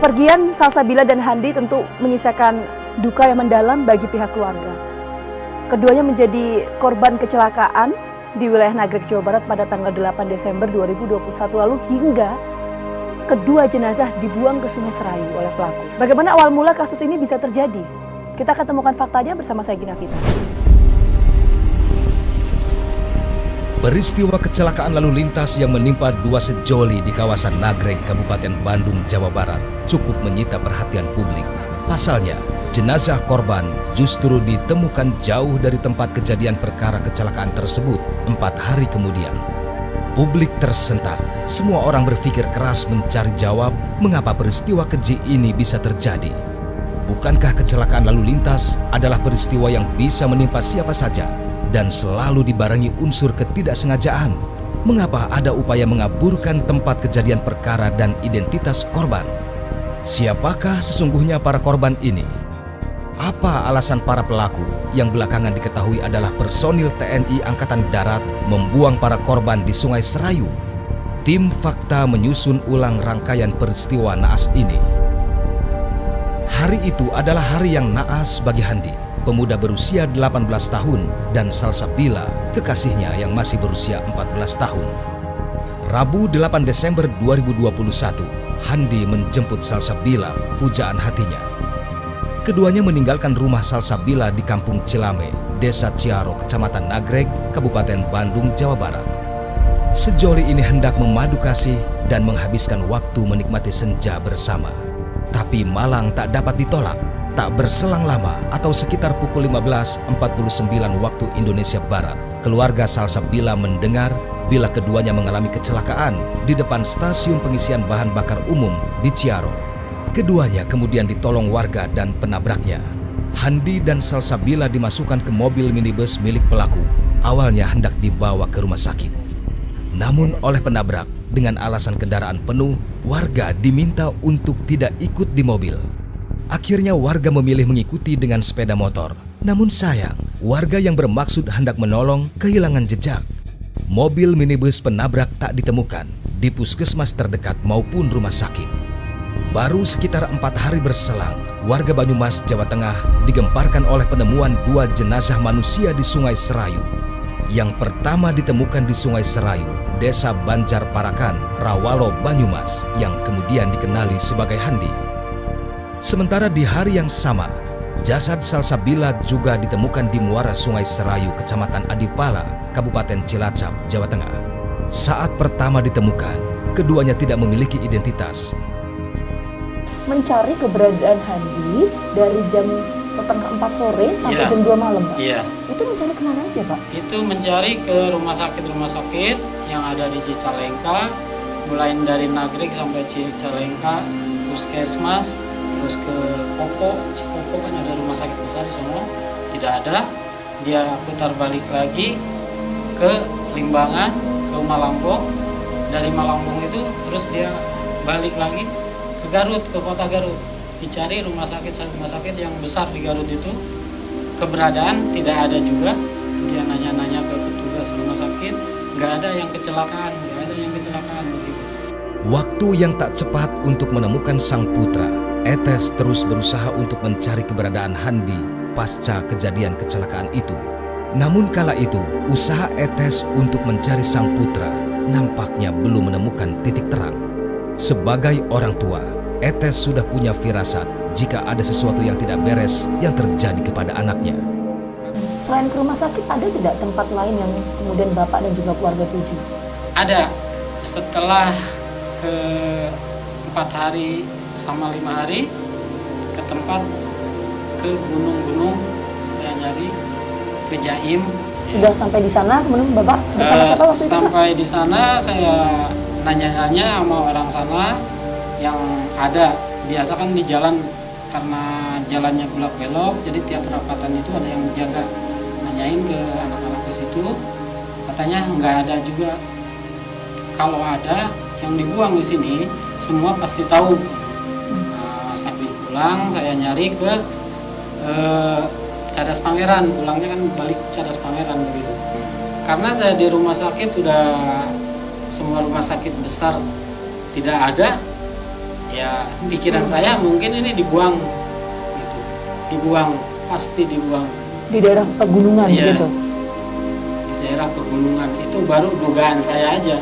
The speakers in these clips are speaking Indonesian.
Kepergian Salsabila dan Handi tentu menyisakan duka yang mendalam bagi pihak keluarga. Keduanya menjadi korban kecelakaan di wilayah Nagreg, Jawa Barat pada tanggal 8 Desember 2021 lalu hingga kedua jenazah dibuang ke Sungai Serayu oleh pelaku. Bagaimana awal mula kasus ini bisa terjadi? Kita akan temukan faktanya bersama saya Gina Vita. Peristiwa kecelakaan lalu lintas yang menimpa dua sejoli di kawasan Nagreg, Kabupaten Bandung, Jawa Barat cukup menyita perhatian publik. Pasalnya, jenazah korban justru ditemukan jauh dari tempat kejadian perkara kecelakaan tersebut 4 hari kemudian. Publik tersentak, semua orang berpikir keras mencari jawab mengapa peristiwa keji ini bisa terjadi. Bukankah kecelakaan lalu lintas adalah peristiwa yang bisa menimpa siapa saja dan selalu dibarengi unsur ketidaksengajaan? Mengapa ada upaya mengaburkan tempat kejadian perkara dan identitas korban? Siapakah sesungguhnya para korban ini? Apa alasan para pelaku yang belakangan diketahui adalah personil TNI Angkatan Darat membuang para korban di Sungai Serayu? Tim Fakta menyusun ulang rangkaian peristiwa naas ini. Hari itu adalah hari yang naas bagi Handi, pemuda berusia 18 tahun, dan Salsabila, kekasihnya yang masih berusia 14 tahun. Rabu 8 Desember 2021, Handi menjemput Salsabila, pujaan hatinya. Keduanya meninggalkan rumah Salsabila di Kampung Cilame, Desa Ciaro, Kecamatan Nagreg, Kabupaten Bandung, Jawa Barat. Sejoli ini hendak memadu kasih dan menghabiskan waktu menikmati senja bersama. Tapi malang tak dapat ditolak. Tak berselang lama atau sekitar pukul 15.49 waktu Indonesia Barat, keluarga Salsabila mendengar bila keduanya mengalami kecelakaan di depan stasiun pengisian bahan bakar umum di Ciaro. Keduanya kemudian ditolong warga dan penabraknya. Handi dan Salsabila dimasukkan ke mobil minibus milik pelaku. Awalnya hendak dibawa ke rumah sakit. Namun oleh penabrak, dengan alasan kendaraan penuh, warga diminta untuk tidak ikut di mobil. Akhirnya warga memilih mengikuti dengan sepeda motor. Namun sayang, warga yang bermaksud hendak menolong kehilangan jejak. Mobil minibus penabrak tak ditemukan di puskesmas terdekat maupun rumah sakit. Baru sekitar 4 hari berselang, warga Banyumas, Jawa Tengah digemparkan oleh penemuan 2 jenazah manusia di Sungai Serayu. Yang pertama ditemukan di Sungai Serayu, Desa Banjar Parakan, Rawalo, Banyumas, yang kemudian dikenali sebagai Handi. Sementara di hari yang sama, jasad Salsabila juga ditemukan di muara Sungai Serayu, Kecamatan Adipala, Kabupaten Cilacap, Jawa Tengah. Saat pertama ditemukan, keduanya tidak memiliki identitas. Mencari keberadaan Handi dari jam setengah 4 sore sampai jam 2 malam, Pak? Iya. Itu mencari kemana aja, Pak? Itu mencari ke rumah sakit yang ada di Cicalengka, mulai dari Nagreg sampai Cicalengka, puskesmas, terus ke Kopo. Cikopo kan ada rumah sakit besar di sana, tidak ada. Dia putar balik lagi ke Limbangan, ke Malambong. Dari Malambong itu terus dia balik lagi ke Garut, ke kota Garut. Dicari rumah sakit yang besar di Garut itu, keberadaan tidak ada juga. Dia nanya-nanya ke petugas rumah sakit, nggak ada yang kecelakaan begitu. Waktu yang tak cepat untuk menemukan sang putra, Etes terus berusaha untuk mencari keberadaan Handi pasca kejadian kecelakaan itu. Namun kala itu, usaha Etes untuk mencari sang putra nampaknya belum menemukan titik terang. Sebagai orang tua, Etes sudah punya firasat jika ada sesuatu yang tidak beres yang terjadi kepada anaknya. Selain ke rumah sakit, ada tidak tempat lain yang kemudian Bapak dan juga keluarga tuju? Ada. Setelah ke 4 hari sama 5 hari ke tempat, ke gunung-gunung saya nyari, ke Jaim. Sudah sampai di sana, kemudian Bapak bersama siapa waktu itu, Pak? Sampai di sana saya nanya-nanya sama orang sana yang ada. Biasa kan di jalan, karena jalannya belok-belok, jadi tiap perapatan itu ada yang menjaga. Nanyain ke anak-anak di situ, katanya nggak ada juga. Kalau ada yang dibuang di sini, semua pasti tahu. Sambil pulang saya nyari ke Cadas Pangeran, pulangnya kan balik Cadas Pangeran begitu. Karena saya di rumah sakit udah semua rumah sakit besar tidak ada, Ya pikiran saya mungkin ini dibuang gitu. Dibuang, pasti dibuang. Di daerah pegunungan Iya. gitu. Di daerah pegunungan itu baru dugaan saya aja,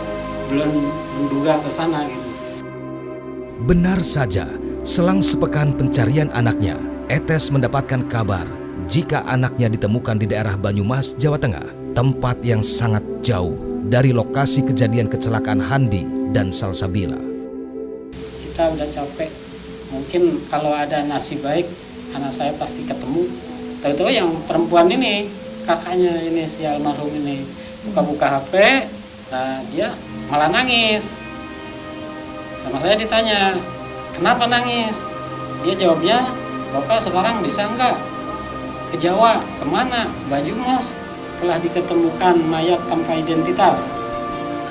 belum menduga ke sana gitu. Benar saja, selang sepekan pencarian anaknya, Etes mendapatkan kabar jika anaknya ditemukan di daerah Banyumas, Jawa Tengah, tempat yang sangat jauh dari lokasi kejadian kecelakaan Handi dan Salsabila. Kita udah capek, mungkin kalau ada nasib baik anak saya pasti ketemu. Tahu-tahu yang perempuan ini, kakaknya ini si almarhum ini buka-buka HP, nah dia malah nangis. Sama saya ditanya, kenapa nangis? Dia jawabnya, Bapak sekarang bisa nggak ke Jawa? Kemana? Banyumas. Telah diketemukan mayat tanpa identitas.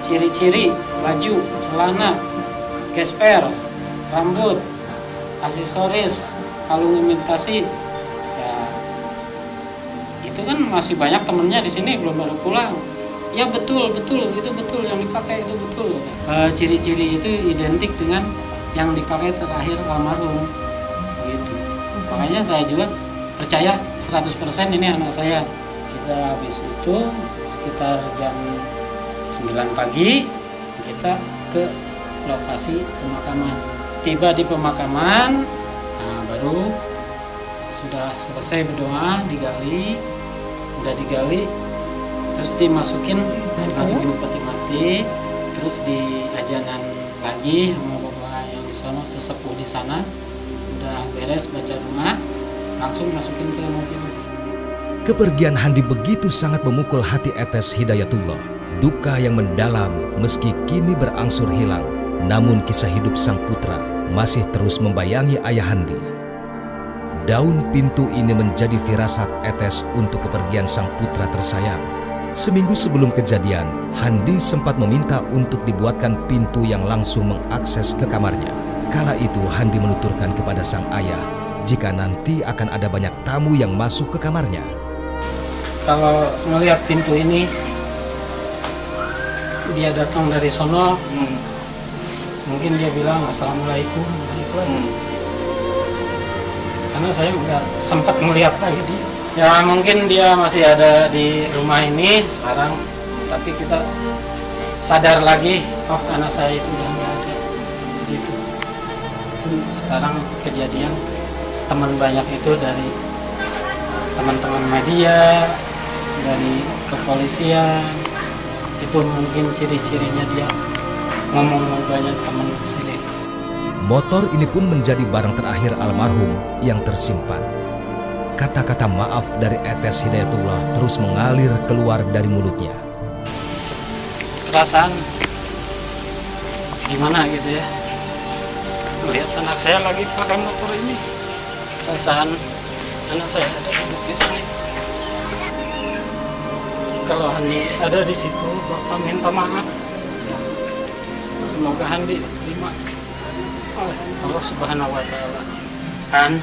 Ciri-ciri, baju, celana, gesper, rambut, aksesoris, kalung imitasi. Ya, itu kan masih banyak temennya di sini belum pada pulang. Ya betul, itu betul yang dipakai itu betul. Ciri-ciri itu identik dengan yang dipakai terakhir almarhum. Gitu. Makanya saya juga percaya 100% ini anak saya. Kita habis itu sekitar jam 9 pagi kita ke lokasi pemakaman. Tiba di pemakaman, nah baru sudah selesai berdoa, udah digali, terus dimasukin peti mati, terus di ajanan lagi sama bapak yang di sono, sesepuh di sana, udah beres baca doa, langsung masukin ke mobil. Kepergian Handi begitu sangat memukul hati Etes Hidayatullah. Duka yang mendalam meski kini berangsur hilang, namun kisah hidup sang putra masih terus membayangi ayah Handi. Daun pintu ini menjadi firasat Etes untuk kepergian sang putra tersayang. Seminggu sebelum kejadian, Handi sempat meminta untuk dibuatkan pintu yang langsung mengakses ke kamarnya. Kala itu Handi menuturkan kepada sang ayah jika nanti akan ada banyak tamu yang masuk ke kamarnya. Kalau melihat pintu ini, dia datang dari sono, mungkin dia bilang assalamualaikum, itu aja. Karena saya nggak sempat melihat lagi dia. Ya mungkin dia masih ada di rumah ini sekarang, tapi kita sadar lagi, oh anak saya itu udah nggak ada, gitu. Sekarang kejadian teman banyak itu dari teman-teman media, dari kepolisian, itu mungkin ciri-cirinya dia ngomong banyak teman sini. Motor ini pun menjadi barang terakhir almarhum yang tersimpan. Kata-kata maaf dari Etes Hidayatullah terus mengalir keluar dari mulutnya. Perasaan gimana gitu ya, melihat anak saya lagi pakai motor ini. Perasaan anak saya ada di sini. Kalau Handi ada di situ, Bapak minta maaf. Semoga Handi diterima oleh Allah Subhanahu wa Ta'ala. Han,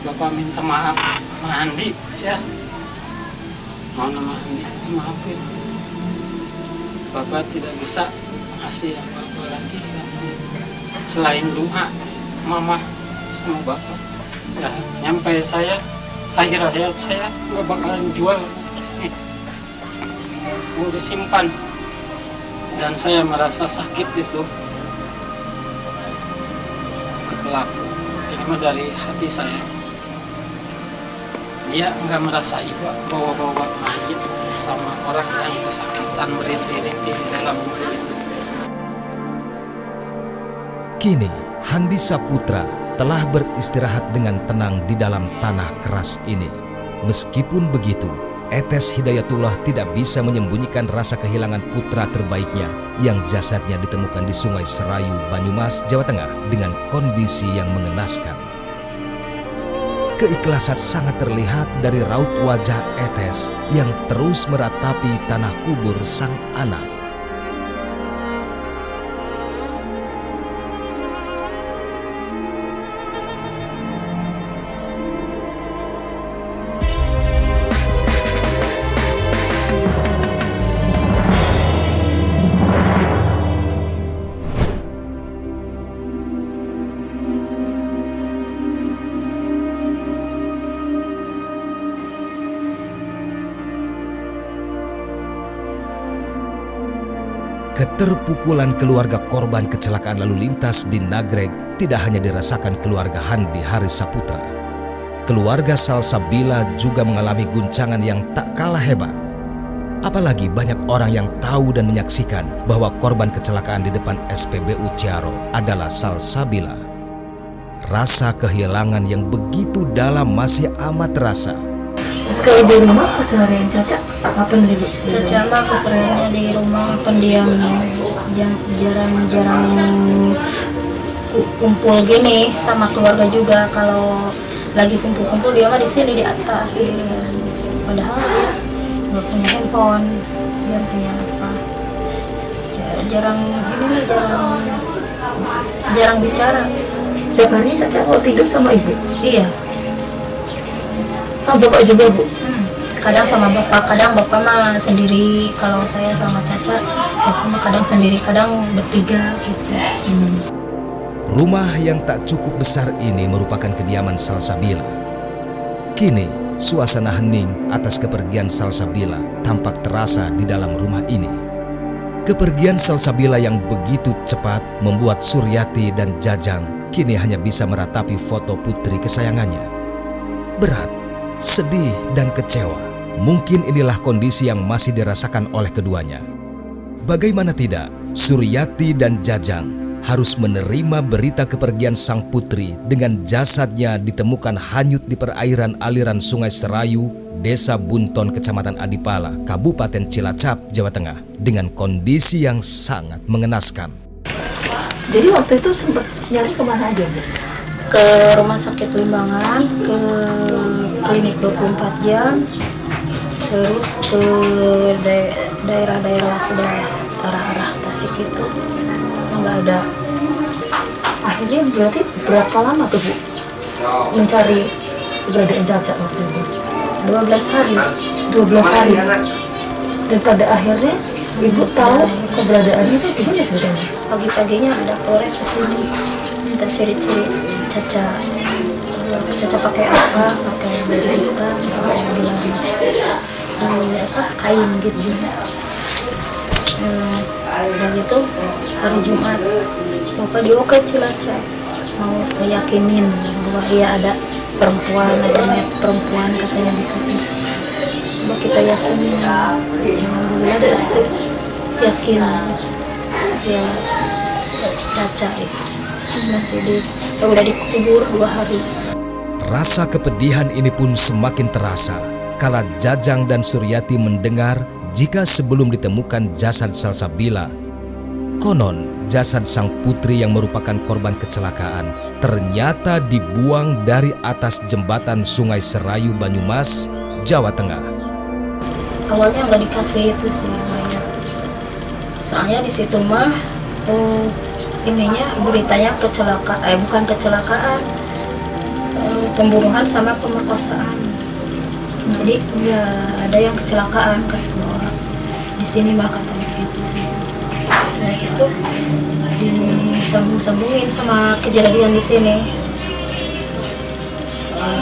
Bapak minta maaf sama Handi ya. Mohon sama Handi dimaafin. Bapak tidak bisa ngasih apa-apa lagi selain doa Mama sama Bapak. Ya, nyampe saya akhir hayat saya nggak bakalan jual. Mau disimpan, dan saya merasa sakit itu ke pelaku. Ini mah dari hati saya. Dia nggak merasa iba bawa-bawa mayat sama orang yang kesakitan merintih-rintih di dalam mobil itu. Kini Handi Saputra telah beristirahat dengan tenang di dalam tanah keras ini. Meskipun begitu, Etes Hidayatullah tidak bisa menyembunyikan rasa kehilangan putra terbaiknya yang jasadnya ditemukan di Sungai Serayu, Banyumas, Jawa Tengah dengan kondisi yang mengenaskan. Keikhlasan sangat terlihat dari raut wajah Etes yang terus meratapi tanah kubur sang anak. Keterpukulan keluarga korban kecelakaan lalu lintas di Nagreg tidak hanya dirasakan keluarga Handi Haris Saputra. Keluarga Salsabila juga mengalami guncangan yang tak kalah hebat. Apalagi banyak orang yang tahu dan menyaksikan bahwa korban kecelakaan di depan SPBU Ciaro adalah Salsabila. Rasa kehilangan yang begitu dalam masih amat terasa. Terus kalau di rumah keseharian Caca apa nih Bu? Caca mah kesehariannya di rumah pendiam, jarang-jarang kumpul gini sama keluarga juga. Kalau lagi kumpul-kumpul dia mah di sini di atas gitu. Padahal dia nggak punya handphone, dia punya apa? Jarang bicara. Setiap harinya Caca mau tidur sama Ibu? Iya. Sama Bapak juga Bu? Kadang sama bapak, kadang bapak mah sendiri. Kalau saya sama Caca, bapak mah kadang sendiri, kadang bertiga gitu. Rumah yang tak cukup besar ini merupakan kediaman Salsabila. Kini, suasana hening atas kepergian Salsabila tampak terasa di dalam rumah ini. Kepergian Salsabila yang begitu cepat membuat Suryati dan Jajang kini hanya bisa meratapi foto putri kesayangannya. Berat, sedih, dan kecewa. Mungkin inilah kondisi yang masih dirasakan oleh keduanya. Bagaimana tidak, Suryati dan Jajang harus menerima berita kepergian sang putri dengan jasadnya ditemukan hanyut di perairan aliran Sungai Serayu, Desa Bunton, Kecamatan Adipala, Kabupaten Cilacap, Jawa Tengah, dengan kondisi yang sangat mengenaskan. Jadi waktu itu sempat nyari kemana aja Bu? Ke rumah sakit Limbangan, ke klinik 24 jam, terus ke daerah-daerah sebelah arah-arah Tasik itu nggak ada. Akhirnya berarti berapa lama tuh Bu mencari keberadaan Caca waktu itu? 12 hari. 12 hari. Dan pada akhirnya Ibu tahu keberadaannya itu gimana ceritanya? Pagi-paginya ada Polres kesini minta ciri-ciri Caca. Caca pakai apa? Pakai baju hitam, pakai kain gitu. Udah gitu hari Jumat Bapak dibawa ke Cilacap mau meyakinin bahwa iya ada mayat perempuan katanya di situ. Coba kita yakinin. Alhamdulillah dari situ yakin ya Caca itu masih udah dikubur 2 hari. Rasa kepedihan ini pun semakin terasa kala Jajang dan Suryati mendengar jika sebelum ditemukan jasad Salsabila, konon jasad sang putri yang merupakan korban kecelakaan ternyata dibuang dari atas jembatan Sungai Serayu, Banyumas, Jawa Tengah. Awalnya nggak dikasih itu sih mayat. Soalnya di situ mah beritanya bukan kecelakaan, pembunuhan sama pemerkosaan. Jadi ya ada yang kecelakaan kan bahwa di sini mah katanya gitu sih. Dari situ disambung-sambungin sama kejadian di sini.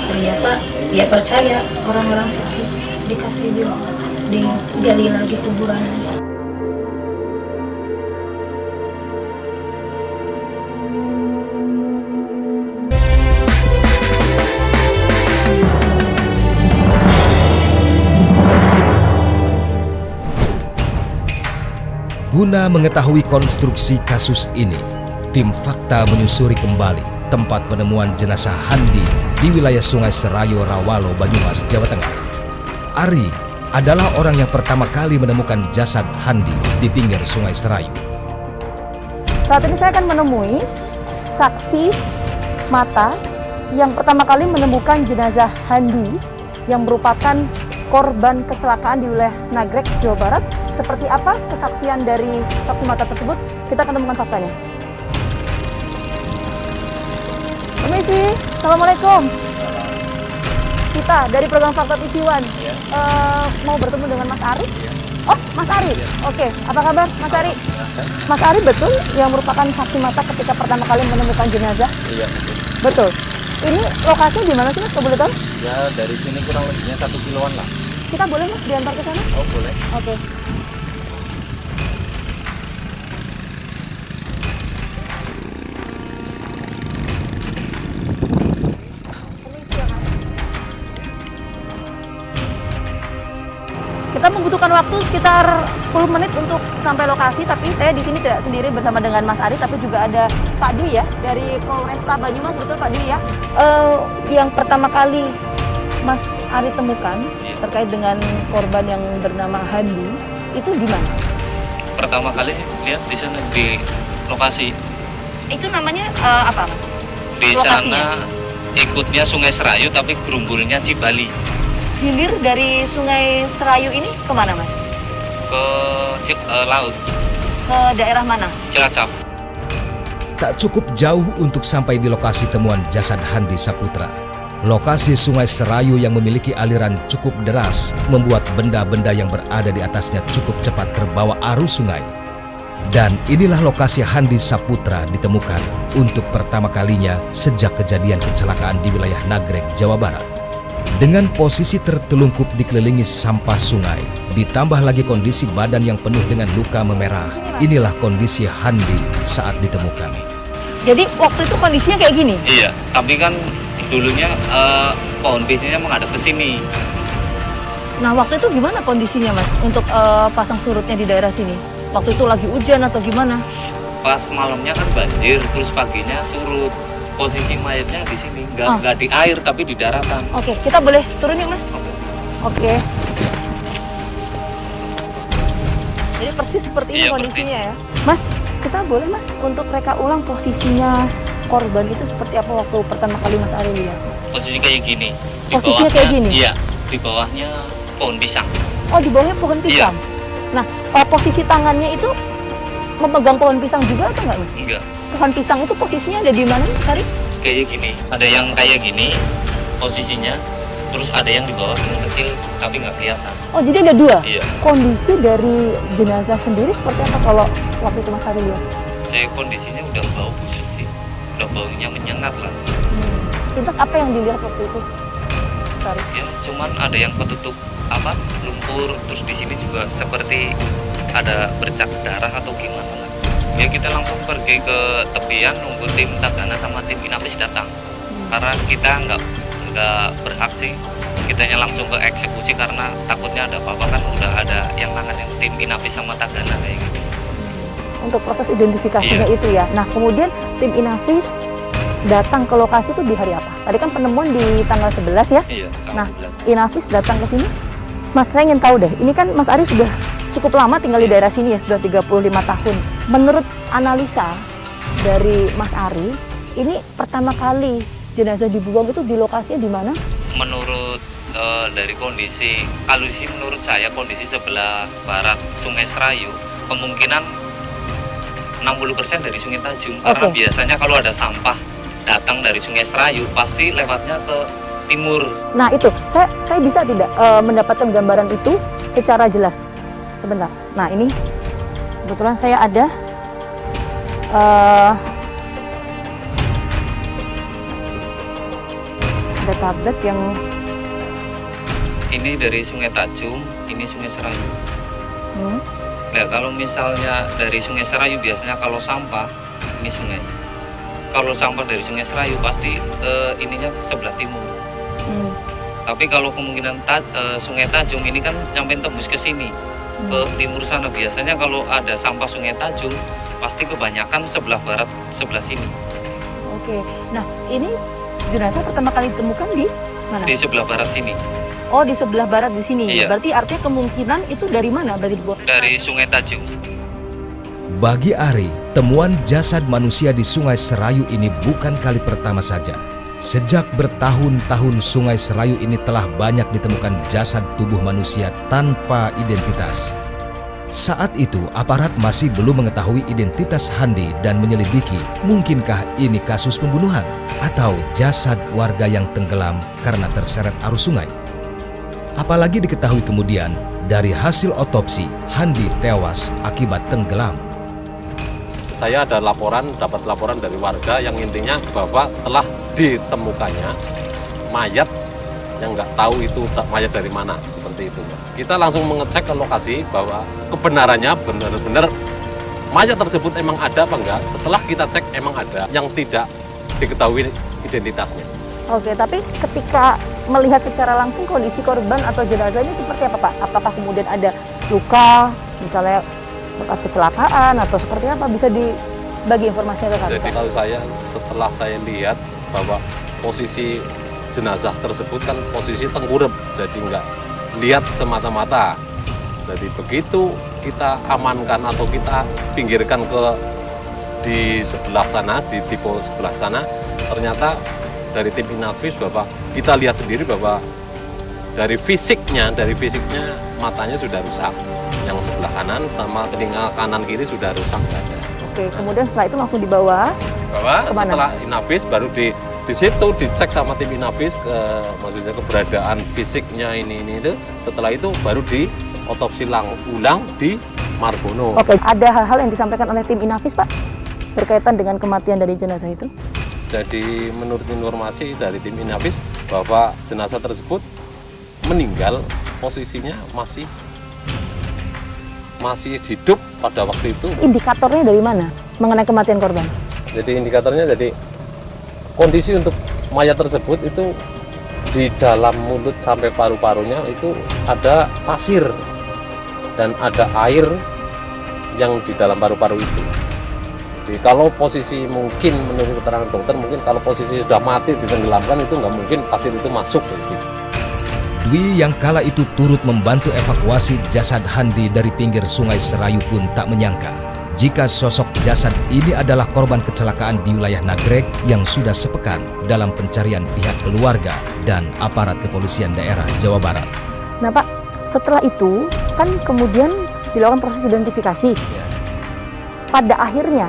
Ternyata ya percaya orang-orang sini dikasih bilang digali lagi kuburannya. Guna mengetahui konstruksi kasus ini, tim Fakta menyusuri kembali tempat penemuan jenazah Handi di wilayah Sungai Serayu, Rawalo, Banyumas, Jawa Tengah. Ari adalah orang yang pertama kali menemukan jasad Handi di pinggir Sungai Serayu. Saat ini saya akan menemui saksi mata yang pertama kali menemukan jenazah Handi yang merupakan korban kecelakaan di wilayah Nagreg, Jawa Barat. Seperti apa kesaksian dari saksi mata tersebut? Kita akan temukan faktanya. Permisi, Assalamualaikum. Kita dari program Fakta TV One mau bertemu dengan Mas Ari. Oh, Mas Ari. Oke, apa kabar Mas Ari? Mas Ari betul yang merupakan saksi mata ketika pertama kali menemukan jenazah? Iya, betul. Ini lokasinya di mana sih Mas? Kalau boleh tahu? ya dari sini kurang lebihnya 1 kiloan lah. Kita boleh Mas diantar ke sana? Oh boleh. Oke. Kita membutuhkan waktu sekitar 10 menit untuk sampai lokasi, tapi saya di sini tidak sendiri bersama dengan Mas Ari, tapi juga ada Pak Dwi ya dari Polresta Banyumas, betul Pak Dwi ya? Yang pertama kali Mas Ari temukan terkait dengan korban yang bernama Handi, itu di mana? Pertama kali lihat di sana di lokasi. Itu namanya apa Mas? Di Lokasinya? sana ikutnya Sungai Serayu tapi gerumbulnya Cibali. Hilir dari Sungai Serayu ini kemana Mas? Ke laut, Ke daerah mana? Cilacap. Tak cukup jauh untuk sampai di lokasi temuan jasad Handi Saputra. Lokasi Sungai Serayu yang memiliki aliran cukup deras membuat benda-benda yang berada di atasnya cukup cepat terbawa arus sungai. Dan inilah lokasi Handi Saputra ditemukan untuk pertama kalinya sejak kejadian kecelakaan di wilayah Nagreg, Jawa Barat. Dengan posisi tertelungkup dikelilingi sampah sungai, ditambah lagi kondisi badan yang penuh dengan luka memerah, inilah kondisi Handi saat ditemukan. Jadi waktu itu kondisinya kayak gini? Iya, tapi kan dulunya pohon bijinya menghadap ke sini. Nah waktu itu gimana kondisinya Mas untuk pasang surutnya di daerah sini? Waktu itu lagi hujan atau gimana? Pas malamnya kan banjir, terus paginya surut. Posisi mayatnya di sini, nggak di air tapi di daratan. Oke, kita boleh turun ya Mas? Oke. Jadi persis seperti ini Iya, kondisinya ya. Mas, kita boleh Mas untuk reka ulang posisinya korban itu seperti apa waktu pertama kali Mas Ari lihat? Posisi kayak gini. Posisinya kayak gini? Iya, di bawahnya pohon pisang. Oh di bawahnya pohon pisang? Nah posisi tangannya itu memegang pohon pisang juga atau enggak Mas? Enggak. Pohon pisang itu posisinya ada di mana Mas Ari? Kayak gini. Ada yang kayak gini posisinya, terus ada yang di bawah yang kecil tapi nggak kelihatan. Oh jadi ada dua? Iya. Kondisi dari jenazah sendiri seperti apa kalau waktu itu Mas Ari lihat? Saya kondisinya udah bau busuk sih. Udah baunya menyengat lah. Sepintas apa yang dilihat waktu itu? Mas Ari? Ya, cuman ada yang ketutup lumpur, terus di sini juga seperti ada bercak darah atau gimana lah. Ya kita langsung pergi ke tepian nunggu tim Tagana sama tim Inafis datang. Karena kita nggak berhak sih, kitanya langsung ke eksekusi karena takutnya ada apa-apa, kan udah ada yang nanganin tim Inafis sama Tagana kayak gitu. Untuk proses identifikasinya itu ya. Nah kemudian tim Inafis datang ke lokasi itu di hari apa? Tadi kan penemuan di tanggal 11 ya? Iya. Nah Inafis datang ke sini. Mas saya ingin tahu deh, ini kan Mas Ari sudah cukup lama tinggal di daerah sini ya, sudah 35 tahun. Menurut analisa dari Mas Ari, ini pertama kali jenazah dibuang itu di lokasinya di mana? Menurut dari kondisi, kalau sih menurut saya kondisi sebelah barat Sungai Serayu, kemungkinan 60% dari Sungai Tajung. Karena biasanya kalau ada sampah datang dari Sungai Serayu, pasti lewatnya ke timur. Nah itu, saya bisa tidak mendapatkan gambaran itu secara jelas? Sebentar. Nah ini kebetulan saya ada tablet yang Ini dari Sungai Tajung, ini Sungai Serayu. Nah, kalau misalnya dari Sungai Serayu biasanya kalau sampah ini sungai. Kalau sampah dari Sungai Serayu pasti ininya sebelah timur. Tapi kalau kemungkinan Sungai Tajung ini kan nyampe tembus ke sini, ke timur sana. Biasanya kalau ada sampah Sungai Tajung pasti kebanyakan sebelah barat, sebelah sini. Oke. Nah ini jenazah pertama kali ditemukan di mana? Di sebelah barat sini. Oh di sebelah barat di sini. Iya. Berarti artinya kemungkinan itu dari mana? Dari Sungai Tajung. Bagi Ari, temuan jasad manusia di Sungai Serayu ini bukan kali pertama saja. Sejak bertahun-tahun Sungai Serayu ini telah banyak ditemukan jasad tubuh manusia tanpa identitas. Saat itu aparat masih belum mengetahui identitas Handi dan menyelidiki mungkinkah ini kasus pembunuhan atau jasad warga yang tenggelam karena terseret arus sungai. Apalagi diketahui kemudian dari hasil otopsi Handi tewas akibat tenggelam. Saya ada dapat laporan dari warga yang intinya bahwa telah ditemukannya mayat yang nggak tahu itu mayat dari mana, seperti itu. Kita langsung mengecek ke lokasi bahwa kebenarannya benar-benar mayat tersebut emang ada apa enggak. Setelah kita cek emang ada, yang tidak diketahui identitasnya. Oke, tapi ketika melihat secara langsung kondisi korban atau jenazah ini seperti apa, Pak? Apakah kemudian ada luka, misalnya bekas kecelakaan atau seperti apa? Bisa dibagi informasinya ke kami, Jadi Pak? kalau saya setelah saya lihat bahwa posisi jenazah tersebut kan posisi tengkurap, jadi nggak lihat semata-mata. Jadi begitu kita amankan atau kita pinggirkan di sebelah sana, di tipe sebelah sana, ternyata dari tim Inafis bahwa kita lihat sendiri bahwa dari fisiknya matanya sudah rusak. Yang sebelah kanan sama telinga kanan kiri sudah rusak. Oke, kemudian setelah itu langsung dibawa Bahwa kemana? setelah Inafis baru di situ dicek sama tim Inafis maksudnya keberadaan fisiknya ini itu. Setelah itu baru di otopsi ulang di Margono. Oke, ada hal-hal yang disampaikan oleh tim Inafis, Pak, berkaitan dengan kematian dari jenazah itu? Jadi menurut informasi dari tim Inafis bahwa jenazah tersebut meninggal posisinya masih hidup pada waktu itu. Indikatornya dari mana mengenai kematian korban? Jadi indikatornya jadi kondisi untuk mayat tersebut itu di dalam mulut sampai paru-parunya itu ada pasir dan ada air yang di dalam paru-paru itu. Jadi kalau posisi mungkin menurut keterangan dokter mungkin kalau posisi sudah mati ditenggelamkan itu nggak mungkin pasir itu masuk gitu. Dwi yang kala itu turut membantu evakuasi jasad Handi dari pinggir Sungai Serayu pun tak menyangka jika sosok jasad ini adalah korban kecelakaan di wilayah Nagreg yang sudah sepekan dalam pencarian pihak keluarga dan aparat kepolisian daerah Jawa Barat. Nah, Pak, setelah itu kan kemudian dilakukan proses identifikasi. Pada akhirnya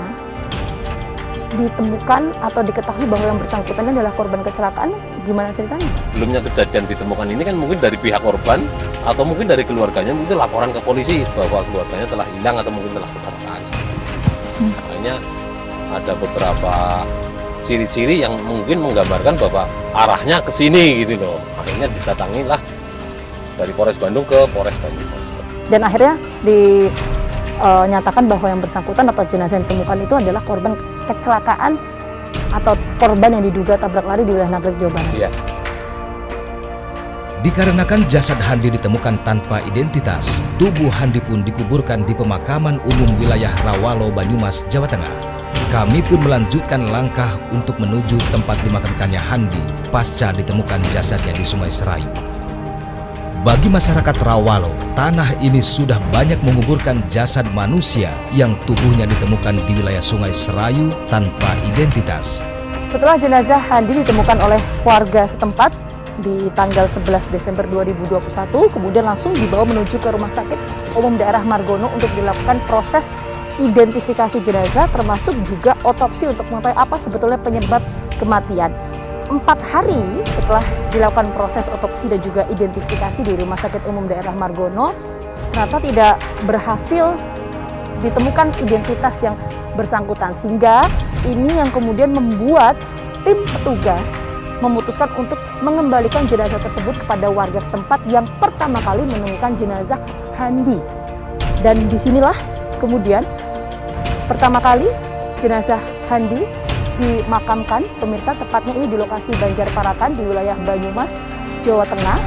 ditemukan atau diketahui bahwa yang bersangkutan adalah korban kecelakaan. Gimana ceritanya? Belumnya kejadian ditemukan ini kan mungkin dari pihak korban atau mungkin dari keluarganya mungkin laporan ke polisi bahwa keluarganya telah hilang atau mungkin telah kecelakaan. Makanya ada beberapa ciri-ciri yang mungkin menggambarkan bahwa arahnya ke sini gitu loh. Akhirnya didatangilah dari Polres Bandung ke Polres Bandung. Dan akhirnya dinyatakan bahwa yang bersangkutan atau jenazah yang ditemukan itu adalah korban kecelakaan atau korban yang diduga tabrak lari di wilayah Nagreg, Jawa Barat. Iya. Dikarenakan jasad Handi ditemukan tanpa identitas, tubuh Handi pun dikuburkan di pemakaman umum wilayah Rawalo, Banyumas, Jawa Tengah. Kami pun melanjutkan langkah untuk menuju tempat dimakamkannya Handi pasca ditemukan jasadnya di Sungai Serayu. Bagi masyarakat Rawalo, tanah ini sudah banyak menguburkan jasad manusia yang tubuhnya ditemukan di wilayah Sungai Serayu tanpa identitas. Setelah jenazah Handi ditemukan oleh warga setempat di tanggal 11 Desember 2021, kemudian langsung dibawa menuju ke Rumah Sakit Umum Daerah Margono untuk dilakukan proses identifikasi jenazah termasuk juga otopsi untuk mengetahui apa sebetulnya penyebab kematian. 4 hari setelah dilakukan proses otopsi dan juga identifikasi di Rumah Sakit Umum Daerah Margono, ternyata tidak berhasil ditemukan identitas yang bersangkutan, sehingga ini yang kemudian membuat tim petugas memutuskan untuk mengembalikan jenazah tersebut kepada warga setempat yang pertama kali menemukan jenazah Handi. Dan disinilah kemudian pertama kali jenazah Handi dimakamkan, pemirsa, tepatnya ini di lokasi Banjarparatan di wilayah Banyumas, Jawa Tengah.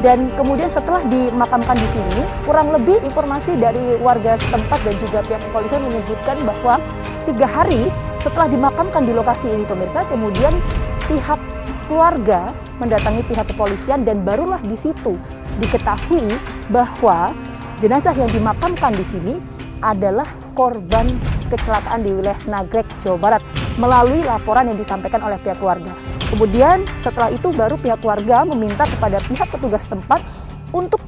Dan kemudian setelah dimakamkan di sini, kurang lebih informasi dari warga setempat dan juga pihak kepolisian menyebutkan bahwa 3 hari setelah dimakamkan di lokasi ini, pemirsa, kemudian pihak keluarga mendatangi pihak kepolisian dan barulah di situ diketahui bahwa jenazah yang dimakamkan di sini adalah korban kecelakaan di wilayah Nagreg, Jawa Barat melalui laporan yang disampaikan oleh pihak keluarga. Kemudian setelah itu baru pihak keluarga meminta kepada pihak petugas tempat untuk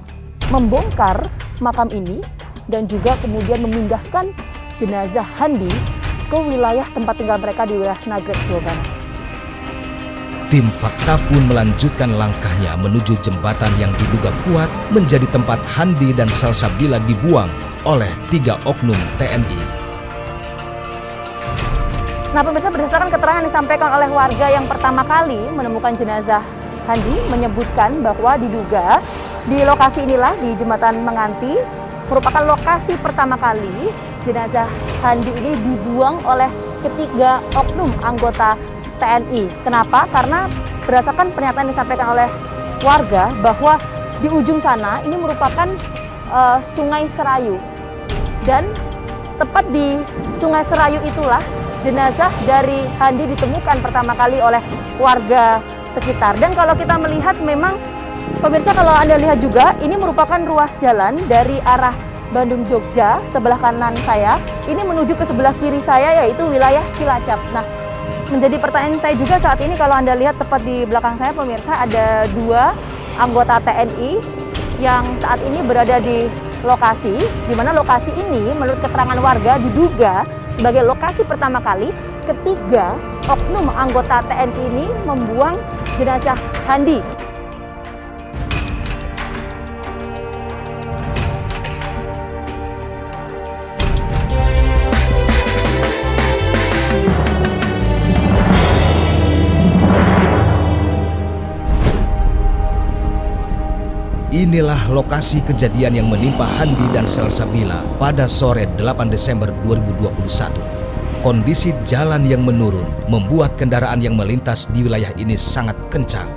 membongkar makam ini dan juga kemudian memindahkan jenazah Handi ke wilayah tempat tinggal mereka di wilayah Nagreg, Jawa Barat. Tim Fakta pun melanjutkan langkahnya menuju jembatan yang diduga kuat menjadi tempat Handi dan Salsabila dibuang oleh 3 oknum TNI. Nah, pemirsa, berdasarkan keterangan yang disampaikan oleh warga yang pertama kali menemukan jenazah Handi, menyebutkan bahwa diduga di lokasi inilah, di Jembatan Menganti, merupakan lokasi pertama kali jenazah Handi ini dibuang oleh ketiga oknum anggota TNI. Kenapa? Karena berdasarkan pernyataan yang disampaikan oleh warga bahwa di ujung sana ini merupakan Sungai Serayu. Dan tepat di Sungai Serayu itulah jenazah dari Handi ditemukan pertama kali oleh warga sekitar. Dan kalau kita melihat memang pemirsa, kalau Anda lihat juga ini merupakan ruas jalan dari arah Bandung Jogja sebelah kanan saya, ini menuju ke sebelah kiri saya yaitu wilayah Cilacap. Nah, menjadi pertanyaan saya juga saat ini kalau Anda lihat tepat di belakang saya pemirsa ada 2 anggota TNI yang saat ini berada di lokasi, di mana lokasi ini menurut keterangan warga diduga sebagai lokasi pertama kali ketika oknum anggota TNI ini membuang jenazah Handi. Inilah lokasi kejadian yang menimpa Handi dan Salsabila pada sore 8 Desember 2021. Kondisi jalan yang menurun membuat kendaraan yang melintas di wilayah ini sangat kencang.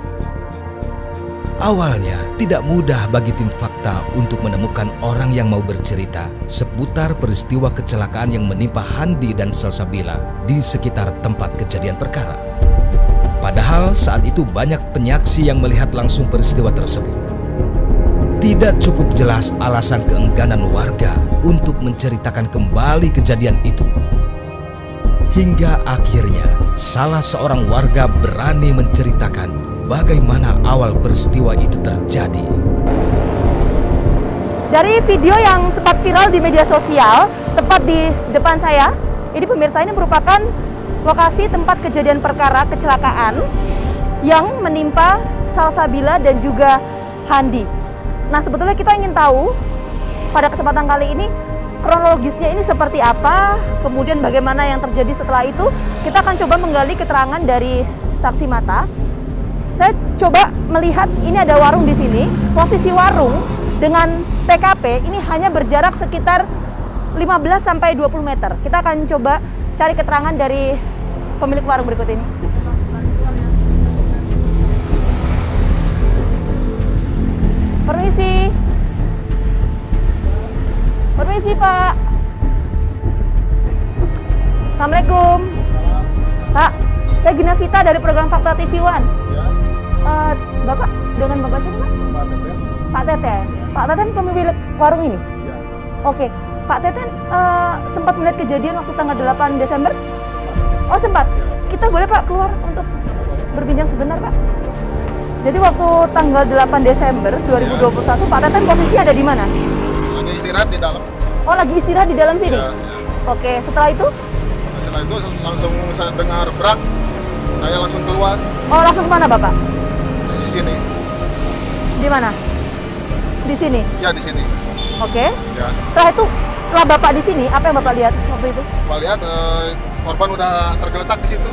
Awalnya tidak mudah bagi tim fakta untuk menemukan orang yang mau bercerita seputar peristiwa kecelakaan yang menimpa Handi dan Salsabila di sekitar tempat kejadian perkara. Padahal saat itu banyak penyaksi yang melihat langsung peristiwa tersebut. Tidak cukup jelas alasan keengganan warga untuk menceritakan kembali kejadian itu. Hingga akhirnya salah seorang warga berani menceritakan bagaimana awal peristiwa itu terjadi. Dari video yang sempat viral di media sosial, tepat di depan saya, ini pemirsa, ini merupakan lokasi tempat kejadian perkara kecelakaan yang menimpa Salsabila dan juga Handi. Nah, sebetulnya kita ingin tahu pada kesempatan kali ini kronologisnya ini seperti apa, kemudian bagaimana yang terjadi setelah itu. Kita akan coba menggali keterangan dari saksi mata. Saya coba melihat ini ada warung di sini. Posisi warung dengan TKP ini hanya berjarak sekitar 15 sampai 20 meter. Kita akan coba cari keterangan dari pemilik warung berikut ini. Permisi. Permisi, Pak. Assalamualaikum. Pak, saya Gina Vita dari program Fakta TV One. Ya, Bapak dengan Bapak siapa, Pak? Pak Teten. Pak Teten. Pak Teten pemilik warung ini? Ya. Oke. Pak Teten sempat melihat kejadian waktu tanggal 8 Desember? Oh, sempat. Kita boleh, Pak, keluar untuk berbincang sebentar, Pak? Jadi waktu tanggal 8 Desember 2021, Pak Teten posisi ada di mana? Lagi istirahat di dalam. Oh, lagi istirahat di dalam sini? Ya, ya. Oke, setelah itu? Setelah itu langsung saya dengar brak, saya langsung keluar. Oh, langsung kemana, Bapak? Di sini. Di mana? Di sini? Ya, di sini. Oke. Ya. Setelah itu, setelah Bapak di sini, apa yang Bapak lihat waktu itu? Pak lihat korban udah tergeletak di situ.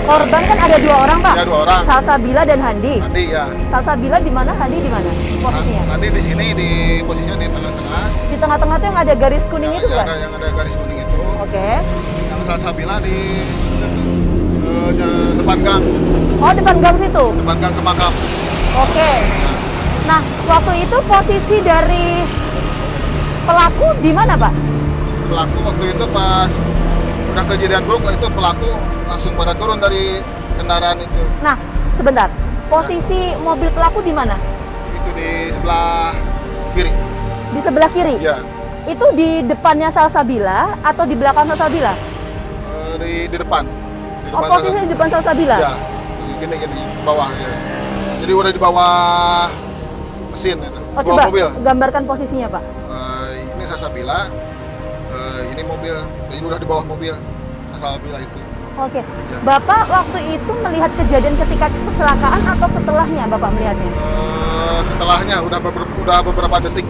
Korban kan ada 2 orang, Pak? Ya, 2 orang. Salsabila dan Handi. Handi ya. Salsabila di mana, Handi di mana posisinya? Handi di sini, di posisinya di tengah-tengah. Di tengah-tengah tuh yang ada garis kuning itu kan? Yang ada garis kuning itu. Oke. Yang Salsabila di depan gang. Oh, depan gang situ? Depan gang ke makam. Oke. Nah, waktu itu posisi dari pelaku di mana, Pak? Pelaku waktu itu pas udah kejadian buruk lah, itu pelaku langsung pada turun dari kendaraan itu. Nah, sebentar. Posisi mobil pelaku di mana? Itu di sebelah kiri. Di sebelah kiri? Ya, Itu di depannya Salsabila atau di belakang Salsabila? di depan. Di Oh, posisinya di depan Salsabila? Ya, gini di bawah ya. Jadi udah di bawah mesin itu. Oh, Bawah coba mobil. gambarkan posisinya, Pak. Ini Salsabila. Ini mobil. Ini udah di bawah mobil Salsabila itu. Oke. Ya. Bapak waktu itu melihat kejadian ketika kecelakaan atau setelahnya Bapak melihatnya? Setelahnya udah beberapa detik.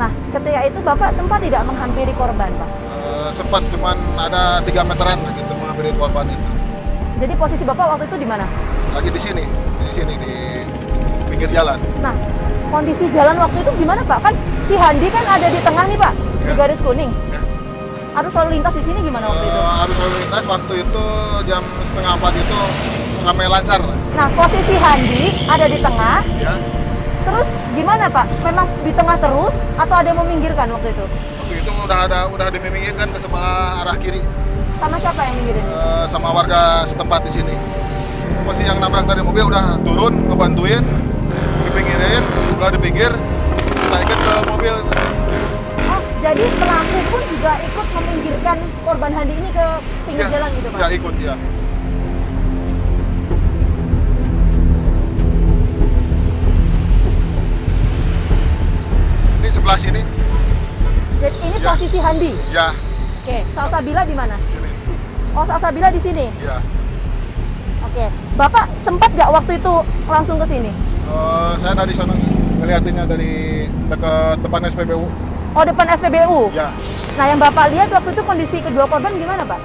Nah, ketika itu Bapak sempat tidak menghampiri korban, Pak? Sempat, cuman ada 3 meteran lah gitu menghampiri korban itu. Jadi posisi Bapak waktu itu di mana? Lagi di sini di pinggir jalan. Nah, kondisi jalan waktu itu gimana, Pak? Kan si Handi kan ada di tengah nih, Pak, di Ya. garis kuning. Ya. Arus lalu lintas di sini gimana waktu itu? Arus lalu lintas waktu itu jam setengah 4 itu ramai lancar. Nah, posisi Handi ada di tengah. Ya. Terus gimana Pak? Memang di tengah terus atau ada yang meminggirkan waktu itu? Waktu itu udah diminggirkan ke sebelah arah kiri Sama siapa yang minggirin? sama warga setempat di sini. Posisi yang nabrak dari mobil udah turun ngebantuin, dipinggirin, udah di pinggir, naikin ke mobil. Oh, jadi pelaku pun juga ikut meminggirkan korban Handi ini ke pinggir jalan gitu Pak? Ya ikut ya. Ini sebelah sini. Jadi ini Ya. posisi Handi. Ya, Oke, Salsabila di mana? sini. Oh, Salsabila di sini. Ya. Oke. Bapak sempat nggak waktu itu langsung ke sini? Saya dari sana ngeliatinnya dari dekat depan SPBU. Oh, depan SPBU. Ya. Nah, yang Bapak lihat waktu itu kondisi kedua korban gimana, Pak?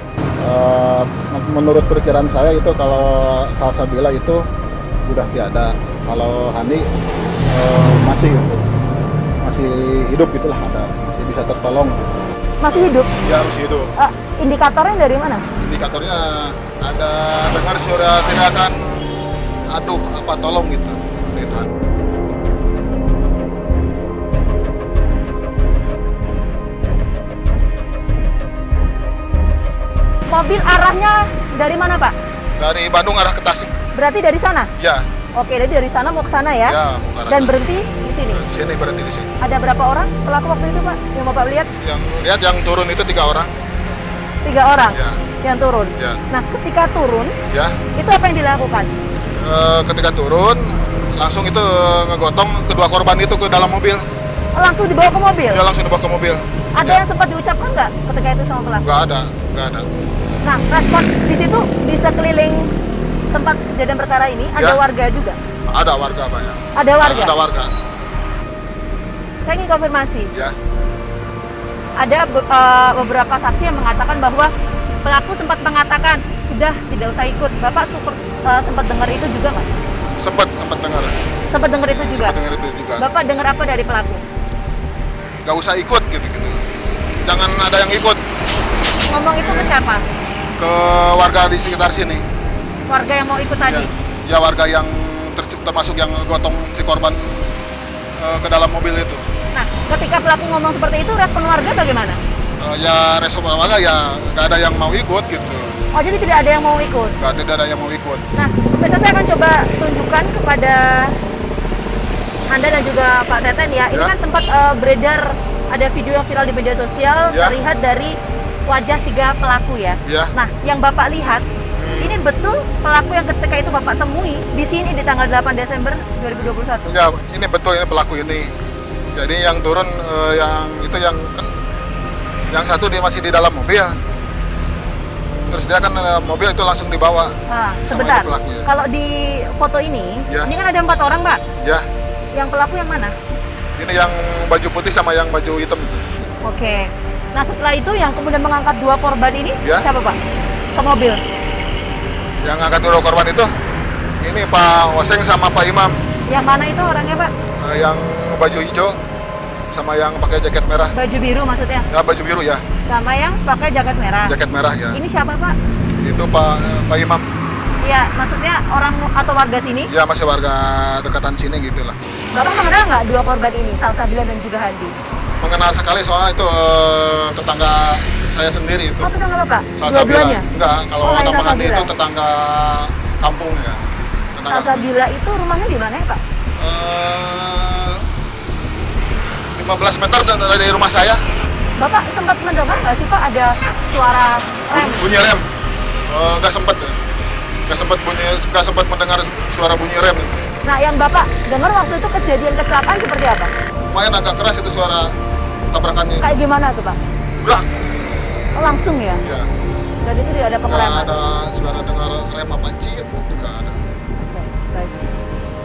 Menurut perkiraan saya itu kalau Salsabila itu udah tiada. Kalau Handi masih hidup gitulah, masih bisa tertolong. Masih hidup? Ya masih hidup. Indikatornya dari mana? Indikatornya ada dengar suara teriakan, aduh apa tolong gitu. Seperti itu. Mobil arahnya dari mana, Pak? Dari Bandung arah ke Tasik. Berarti dari sana? Ya. Oke, jadi dari sana mau ke sana ya? Ya, mau ke arah Dan sana. berhenti di sini. Sini berarti di sini. Ada berapa orang pelaku waktu itu, Pak? Yang Bapak lihat? Yang lihat yang turun itu 3 orang. 3 orang Ya. yang turun. Ya. Nah, ketika turun, Ya. itu apa yang dilakukan? Ketika turun langsung itu ngegotong kedua korban itu ke dalam mobil. Oh, langsung dibawa ke mobil? Dia langsung dibawa ke mobil. Ada Ya. yang sempat diucapkan nggak ketika itu sama pelaku? Nggak ada. Nah, respon di situ di sekeliling tempat kejadian perkara ini ada Ya. warga juga. Ada warga banyak. Ada warga. Ada warga. Saya ingin konfirmasi. Ya. Ada beberapa saksi yang mengatakan bahwa pelaku sempat mengatakan sudah tidak usah ikut. Bapak sempat dengar itu juga nggak? Sempat dengar. Sempat dengar itu juga. Sempat dengar itu juga. Bapak dengar apa dari pelaku? Nggak usah ikut gitu. Jangan ada yang ikut Ngomong itu ke siapa? ke warga di sekitar sini. Warga yang mau ikut tadi. Ya warga yang termasuk yang gotong si korban ke dalam mobil itu. Nah, ketika pelaku ngomong seperti itu, respon warga bagaimana? Ya respon warga ya nggak ada yang mau ikut gitu. Oh, jadi tidak ada yang mau ikut. Tidak ada yang mau ikut. Nah, pemirsa saya akan coba tunjukkan kepada Anda dan juga Pak Teten ya. Ini Ya. kan sempat beredar ada video yang viral di media sosial Ya. terlihat dari wajah 3 pelaku ya. Ya. Nah, yang Bapak lihat ini betul pelaku yang ketika itu Bapak temui di sini di tanggal 8 Desember 2021. Ya ini betul ini pelaku ini. Jadi yang turun yang itu yang kan yang satu dia masih di dalam mobil. Terus dia kan mobil itu langsung dibawa. Nah, sama sebentar. itu pelaku ya. Kalau di foto ini, Ya. ini kan ada 4 orang, Pak. Ya, Yang pelaku yang mana? ini yang baju putih sama yang baju hitam itu. Oke. Nah, setelah itu yang kemudian mengangkat 2 korban ini Ya. siapa, Pak? Ke mobil. Yang angkat dulu korban itu ini Pak Oseng sama Pak Imam. Yang mana itu orangnya, Pak? Yang baju hijau sama yang pakai jaket merah. Baju biru maksudnya? Ya baju biru ya, Sama yang pakai jaket merah. jaket merah ya. Ini siapa, Pak? Itu Pak Imam. Ya, maksudnya orang atau warga sini? Ya masih warga dekatan sini gitulah. Bapak mengenal nggak 2 korban ini, Salsabila dan juga Handi? Mengenal sekali soalnya itu tetangga saya sendiri itu. Oh, tetangga Bapak? Salsabila. Dua-duanya? Enggak, kalau Oh, hanya nama Handi Salsabila. itu tetangga kampung ya. Tetangga Salsabila itu rumahnya di mana ya, Pak? 15 meter dari rumah saya. Bapak sempat mendengar nggak sih, Pak, ada suara rem? Bunyi rem. Enggak sempat ya. Enggak sempat mendengar suara bunyi rem. Nah, yang Bapak dengar waktu itu kejadian kecelakaan seperti apa? Lumayan agak keras itu suara tabrakannya. Kayak gimana tuh, Pak? Brak. Oh, langsung ya? Ya. Dan itu tidak ada Enggak pengereman? ada suara dengar rem apa cip itu enggak ada. Oke, baik.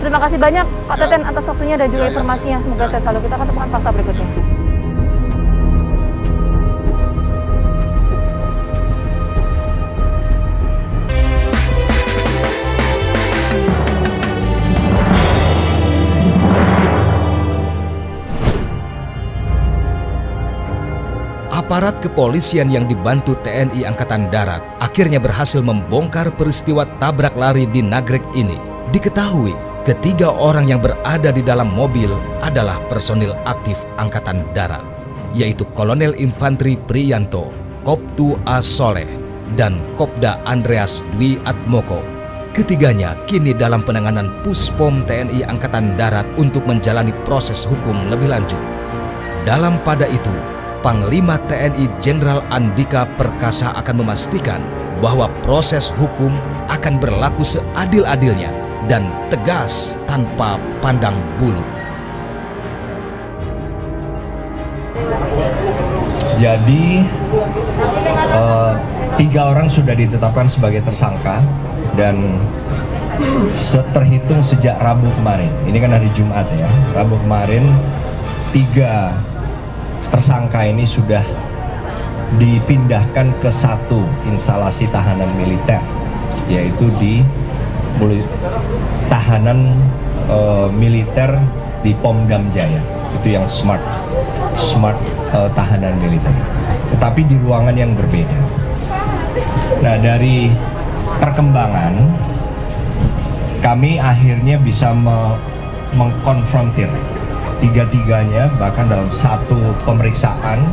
Terima kasih banyak Pak Ya. Teten atas waktunya dan juga Ya, ya. informasinya. Semoga saya selalu. Kita akan temukan fakta berikutnya. Aparat kepolisian yang dibantu TNI Angkatan Darat akhirnya berhasil membongkar peristiwa tabrak lari di Nagrek ini. Diketahui ketiga orang yang berada di dalam mobil adalah personil aktif Angkatan Darat, yaitu Kolonel Infanteri Priyanto, Koptu A. Soleh, dan Kopda Andreas Dwi Atmoko. Ketiganya kini dalam penanganan Puspom TNI Angkatan Darat untuk menjalani proses hukum lebih lanjut. Dalam pada itu, Panglima TNI Jenderal Andika Perkasa akan memastikan bahwa proses hukum akan berlaku seadil-adilnya dan tegas tanpa pandang bulu. Jadi 3 orang sudah ditetapkan sebagai tersangka dan terhitung sejak Rabu kemarin. Ini kan hari Jumat ya. Rabu kemarin 3 tersangka ini sudah dipindahkan ke satu instalasi tahanan militer, yaitu di tahanan militer di Pomdam Jaya. Itu yang smart tahanan militer, tetapi di ruangan yang berbeda. Nah, dari perkembangan kami akhirnya bisa mengkonfrontir tiga-tiganya bahkan dalam satu pemeriksaan,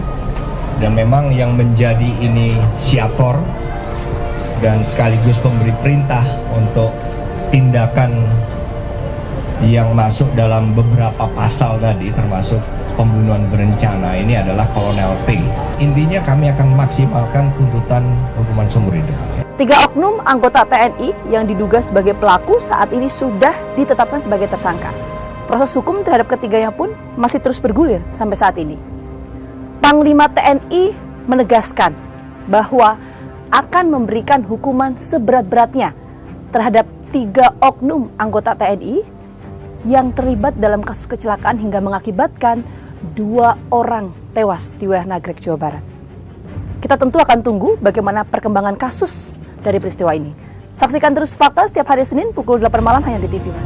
dan memang yang menjadi inisiator dan sekaligus pemberi perintah untuk tindakan yang masuk dalam beberapa pasal tadi termasuk pembunuhan berencana ini adalah Kolonel P. Intinya kami akan maksimalkan tuntutan hukuman seumur hidup. 3 oknum anggota TNI yang diduga sebagai pelaku saat ini sudah ditetapkan sebagai tersangka. Proses hukum terhadap ketiganya pun masih terus bergulir sampai saat ini. Panglima TNI menegaskan bahwa akan memberikan hukuman seberat-beratnya terhadap 3 oknum anggota TNI yang terlibat dalam kasus kecelakaan hingga mengakibatkan 2 orang tewas di wilayah Nagrek, Jawa Barat. Kita tentu akan tunggu bagaimana perkembangan kasus dari peristiwa ini. Saksikan terus Fakta setiap hari Senin pukul 8 malam hanya di TV One.